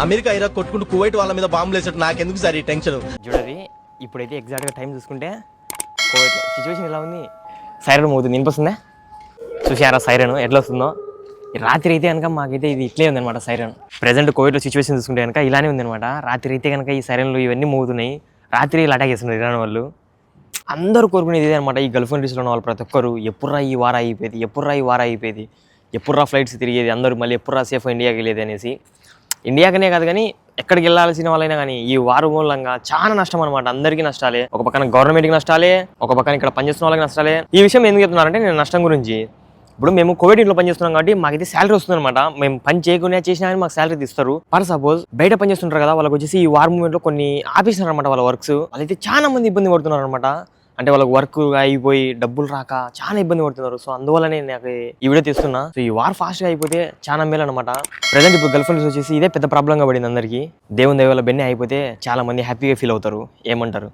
America Iraq కొట్టుకుంటూ Kuwait వాళ్ళ మీద బాంబులు వేసేట్టు నాకెందుకు సార్ ఈ టెన్షన్? చూడరి ఇప్పుడైతే ఎగ్జాక్ట్గా టైం చూసుకుంటే కోవిడ్ సిచ్యువేషన్ ఎలా ఉంది, సైరన్ మోగుతుంది, వినిపిస్తుందా? చూసారా సైరన్ ఎట్లా వస్తుందో? రాత్రి అయితే కనుక మాకైతే ఇది ఇట్లే ఉందన్నమాట సైరన్. ప్రజెంట్ కోవిడ్లో సిచ్యువేషన్ చూసుకుంటే కనుక ఇలానే ఉందన్నమాట. రాత్రి అయితే కనుక ఈ సైరన్లు ఇవన్నీ మోగుతున్నాయి. రాత్రి ఇలా అటాక్ చేస్తున్నారు ఇరాన్ వాళ్ళు. అందరూ కోరుకునేది ఇదే అనమాట. ఈ గల్ఫ్ కంట్రీస్లో ఉన్న వాళ్ళు ప్రతి ఒక్కరు ఎప్పుడురా ఈ వార అయిపోయేది, ఎప్పుడురా ఈ వార అయిపోయేది, ఎప్పుడురా ఫ్లైట్స్ తిరిగేది, అందరూ మళ్ళీ ఎప్పుడురా సేఫ్ ఇండియాకి వెళ్ళేది అనేసి. ఇండియాకనే కాదు కానీ ఎక్కడికి వెళ్ళాల్సిన వాళ్ళైనా కానీ ఈ వారు మూలంగా చాలా నష్టం అనమాట. అందరికీ నష్టాలే. ఒక పక్కన గవర్నమెంట్కి నష్టాలే, ఒక పక్కన ఇక్కడ పనిచేస్తున్న వాళ్ళకి నష్టాలే. ఈ విషయం ఎందుకు చెప్తున్నారంటే నేను నష్టం గురించి. ఇప్పుడు మేము కోవిడ్ ఇంట్లో పనిచేస్తున్నాం కాబట్టి మాకైతే శాలరీ వస్తుంది అనమాట. మేము పని చేయకుండా చేసినా కానీ మాకు శాలరీ ఇస్తారు. ఫర్ సపోజ్ బయట పనిచేస్తుంటారు కదా, వాళ్ళకి వచ్చేసి ఈ వార్ మూమెంట్లో కొన్ని ఆపేసినారు అనమాట వాళ్ళ వర్క్స్. వాళ్ళైతే చాలా మంది ఇబ్బంది పడుతున్నారు అనమాట. అంటే వాళ్ళకి వర్క్ అయిపోయి డబ్బులు రాక చాలా ఇబ్బంది పడుతున్నారు. సో అందువల్లనే నాకు ఈ వీడియో తీస్తున్నా. సో ఈ వార్ ఫాస్ట్గా అయిపోతే చాలా మేలు అనమాట. ప్రజెంట్ ఇప్పుడు గల్ఫ్ కంట్రీస్ వచ్చేసి ఇదే పెద్ద ప్రాబ్లంగా పడింది అందరికీ. దేవుని దయ వల్ల బెన్నీ అయిపోతే చాలా మంది హ్యాపీగా ఫీల్ అవుతారు. ఏమంటారు?